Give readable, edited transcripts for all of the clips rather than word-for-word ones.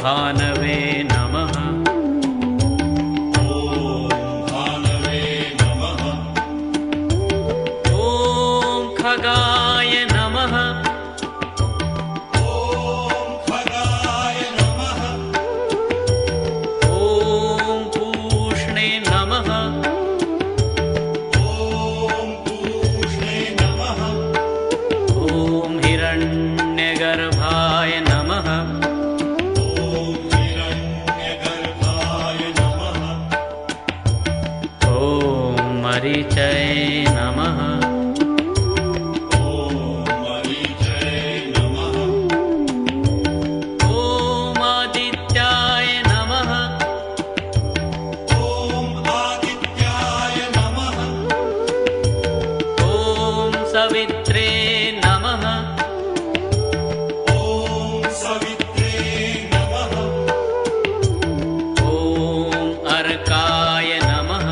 भानवे नमः। खगाय नमः। ॐ पूष्णे नमः। ॐ हिरण्यगर्भाय नमः। ॐ मरीचये नमः। सवित्रे नमः। ॐ अर्काय नमः।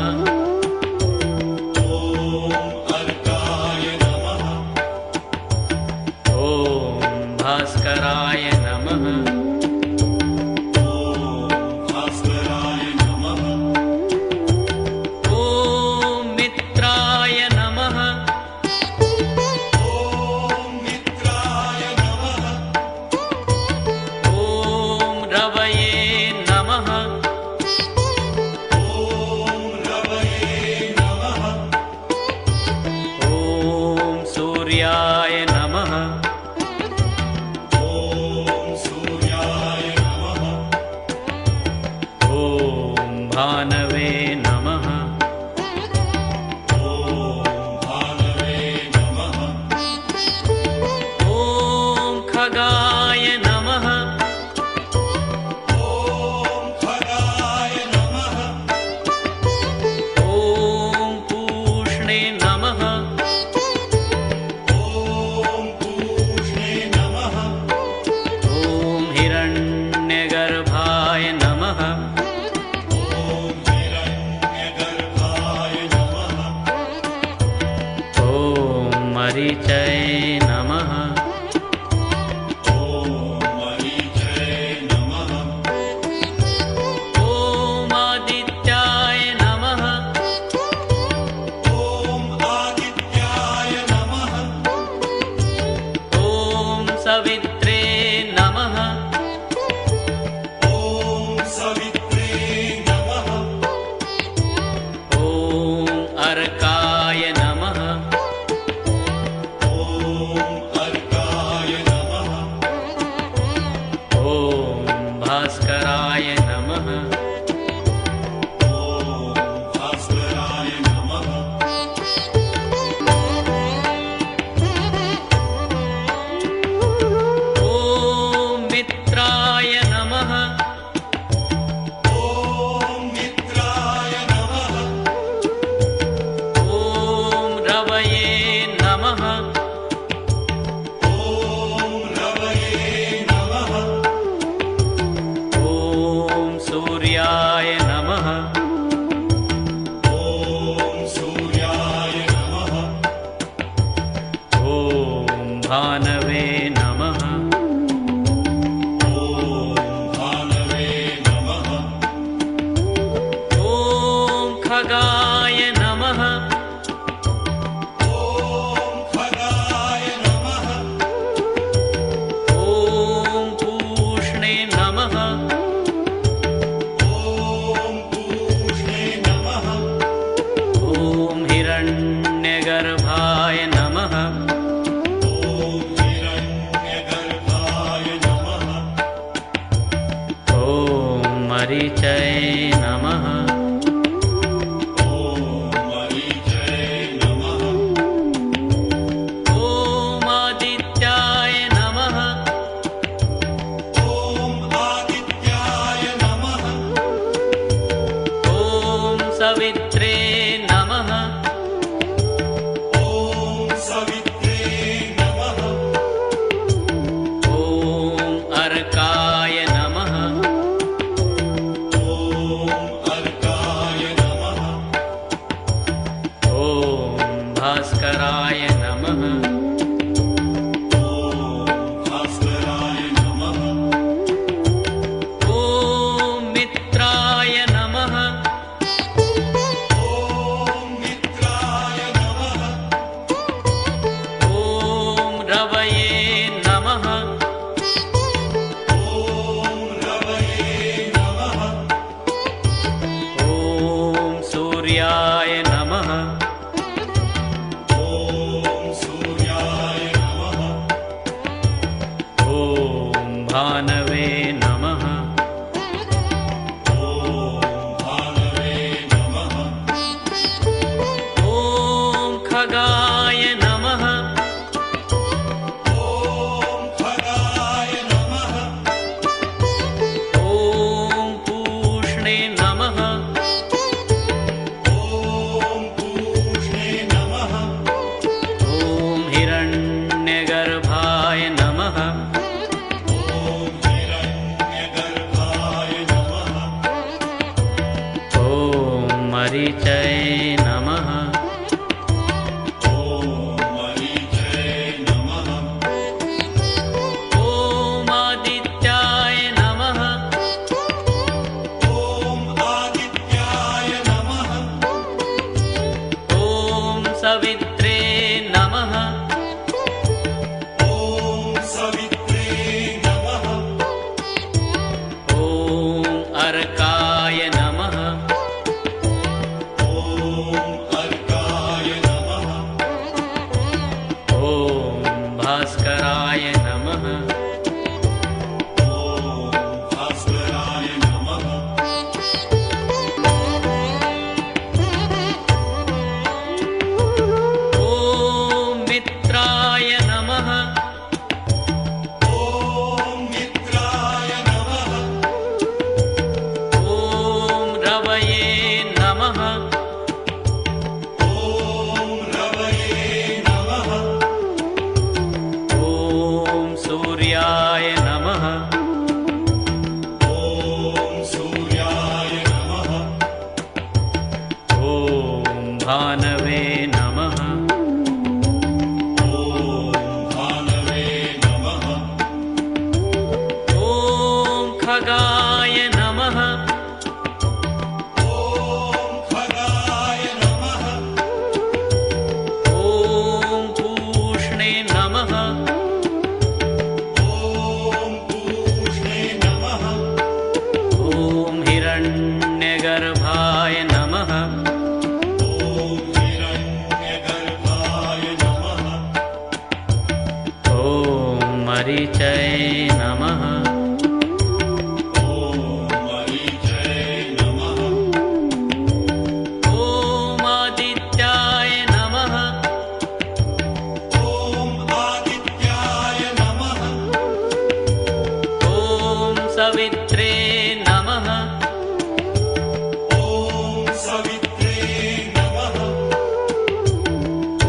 ॐ भास्कराय नमः। ॐ मित्राय नमः। रवये नमः। ॐ सूर्याय नमः। ॐ भानवे नमः। ॐ खगाय नमः। ॐ पूष्णे नमः। ॐ हिरण्यगर्भाय नमः। ॐ मरीचये नमः। ॐ आदित्याय नमः। ॐ सवित्रे नमः। ॐ अर्काय नमः। ॐ भास्कराय नमः। ॐ मित्राय नमः। ॐ रवये नमः। ॐ सूर्याय नमः। ॐ भानवे नमः। ॐ खगाय नमः। ॐ पूष्णे नमः। ॐ हिरण्यगर्भाय नमः। ॐ मरीचये नमः। ॐ आदित्याय नमः। ॐ सवित्रे नमः। ॐ अर्काय नमः। ॐ भानवे नमः। ॐ खगाय नमः। ॐ पूष्णे नमः। ॐ हिरण्यगर्भाय नमः। ॐ मरीचये नमः। ॐ आदित्याय नमः। ॐ सवित्रे नमः। ॐ अर्काय नमः। ॐ भास्कराय नमः। ॐ मित्राय नमः। ॐ रवये नमः। ॐ सूर्याय नमः। ॐ भानवे नमः। ॐ खगाय नमः। ॐ पूष्णे नमः। ॐ हिरण्यगर्भाय नमः। ॐ मरीचये नमः। ॐ आदित्याय नमः। ॐ सवित्रे नमः।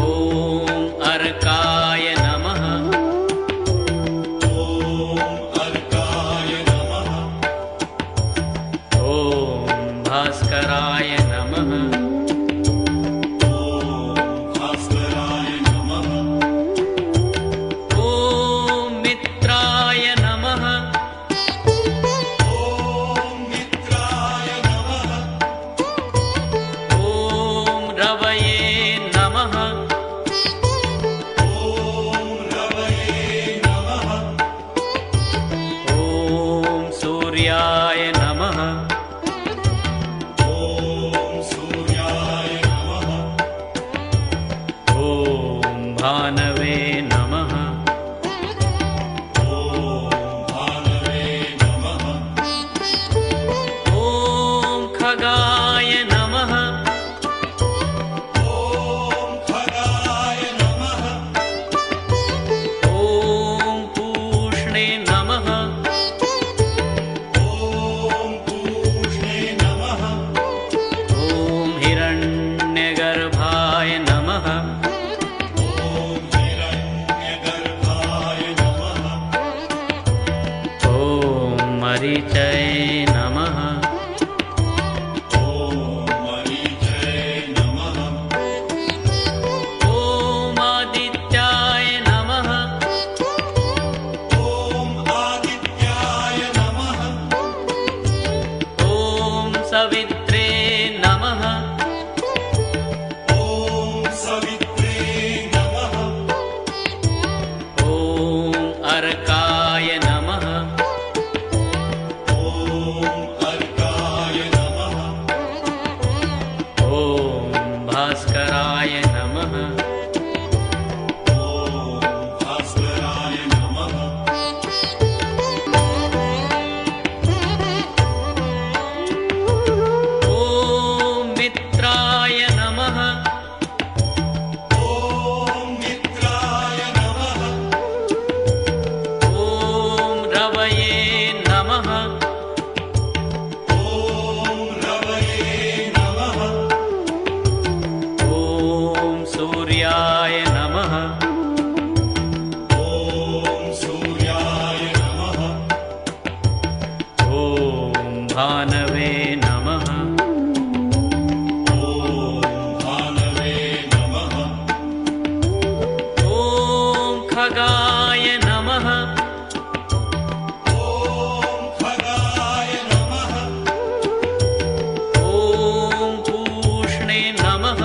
ॐ अर्काय नमः। ॐ भास्कराय नमः। ॐ मित्राय नमः। ॐ रवये नमः। ॐ सूर्याय नमः। ॐ भानवे नमः। ॐ खगाय नमः। ॐ पूष्णे नमः। ॐ हिरण्यगर्भाय नमः। ॐ मरीचये नमः। ॐ आदित्याय नमः। ॐ सवित्रे नमः। ॐ अर्काय नमः। ॐ भानवे नमः। ॐ खगाय नमः। ॐ पूष्णे नमः।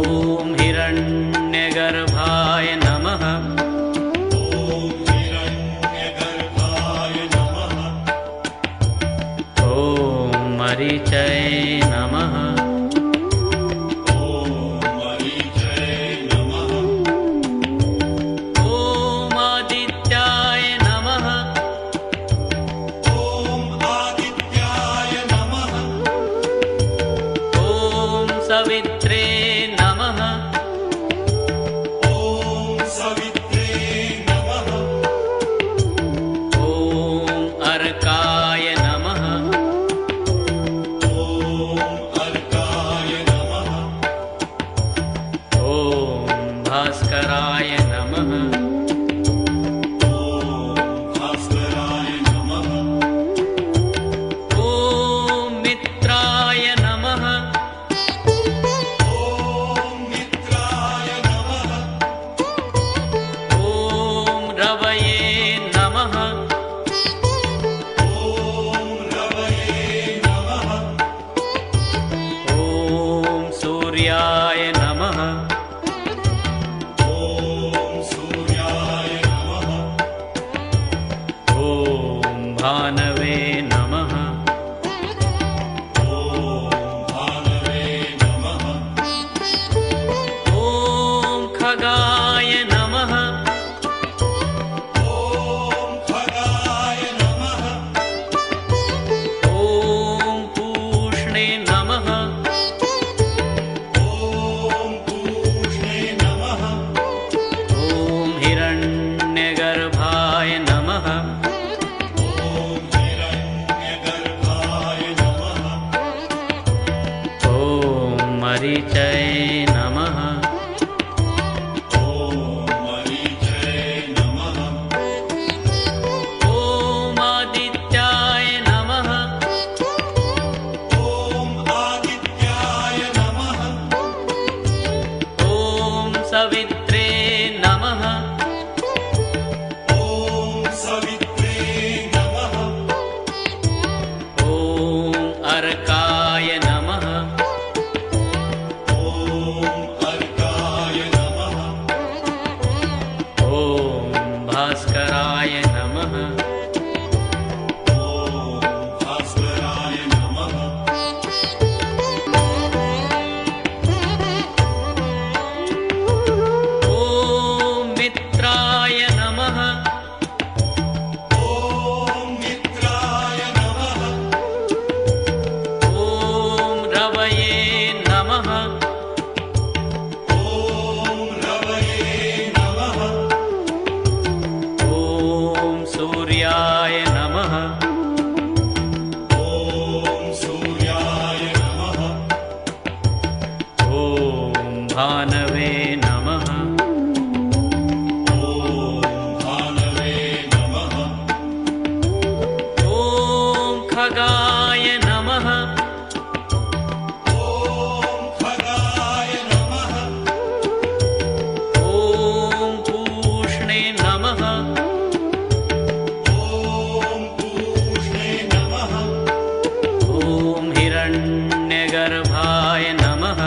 ॐ हिरण्यगर्भाय नमः। ॐ मरीचये नमः। ॐ आदित्याय नमः। ॐ सवित्रे नमः। ॐ अर्काय नमः। ॐ भास्कराय नमः। ॐ मित्राय नमः। ॐ रवये नमः। ॐ सूर्याय नमः। ॐ भानवे नमः। ॐ खगाय नमः। ॐ पूष्णे नमः। ॐ हिरण्यगर्भाय नमः। ॐ मरीचये नमः। ॐ आदित्याय नमः। ॐ सवित्रे नमः। ॐ अर्काय नमः। ॐ भास्कराय नमः। ॐ मित्राय नमः। ॐ रवये नमः। ॐ सूर्याय नमः। ॐ भानवे नमः। ॐ खगाय नमः। ॐ पूष्णे नमः। ॐ हिरण्यगर्भाय नमः।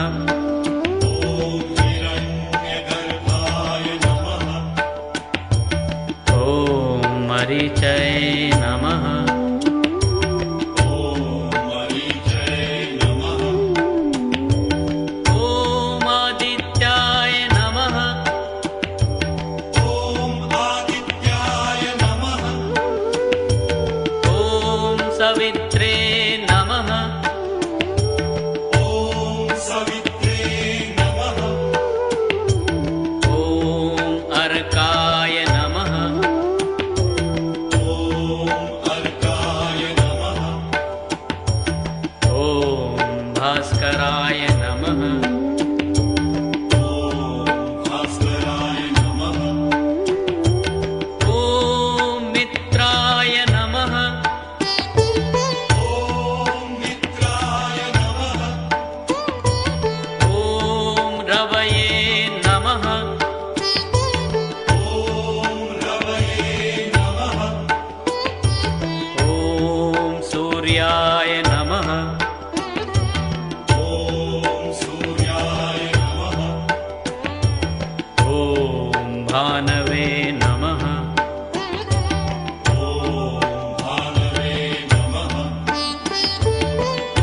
भानवे नमः।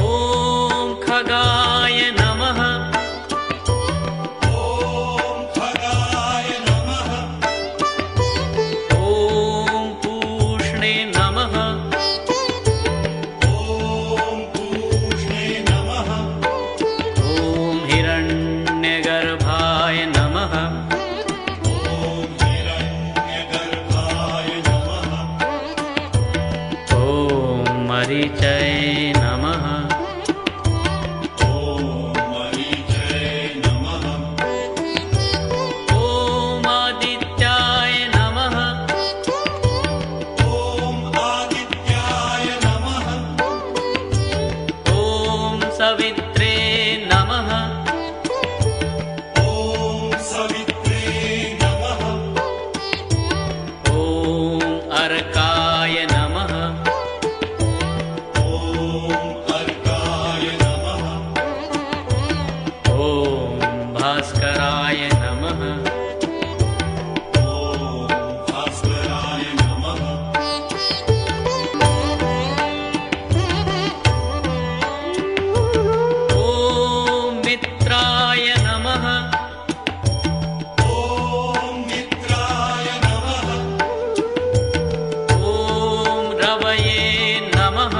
ॐ खगाय नमः। ॐ पूष्णे नमः। ॐ हिरण्यगर्भाय नमः। ॐ मरीचये नमः। ॐ आदित्याय नमः। ॐ सवित्रे नमः। ॐ अर्काय नमः। ॐ भास्कराय नमः। ॐ मित्राय नमः। ॐ रवये नमः।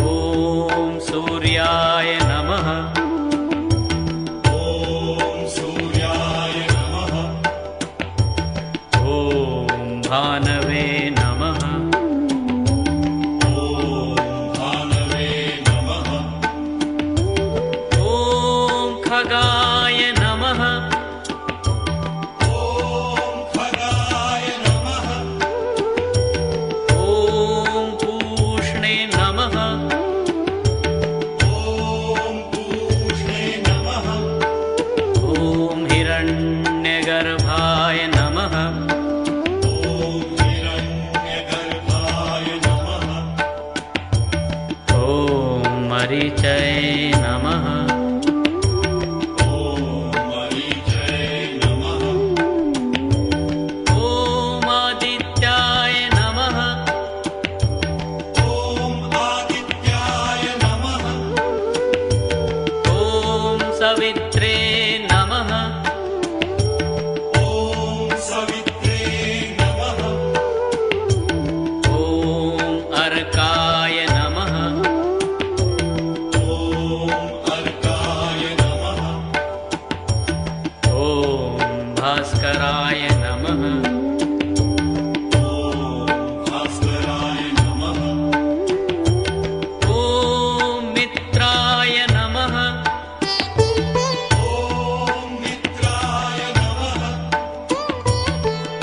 ॐ सूर्याय नमः। ॐ भानवे नमः। ॐ खगाय नमः। ॐ पूष्णे नमः। ॐ हिरण्यगर्भाय नमः। ॐ मरीचये नमः। ॐ आदित्याय नमः। ॐ सवित्रे नमः। ॐ अर्काय नमः। ॐ भास्कराय नमः। ॐ मित्राय नमः।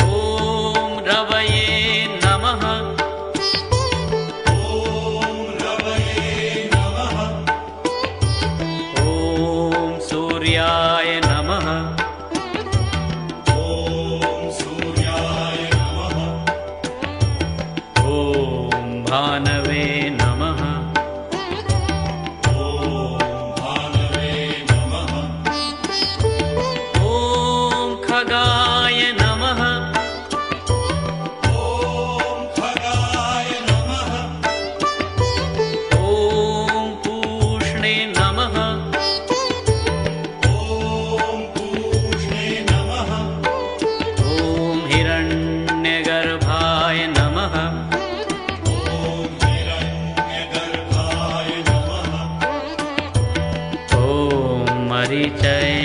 ॐ रवये नमः। ॐ सूर्याय नमः। ॐ भानवे नमः। ॐ खगाय नमः। ॐ पूष्णे नमः। ॐ हिरण्यगर्भाय नमः। ॐ मरीचये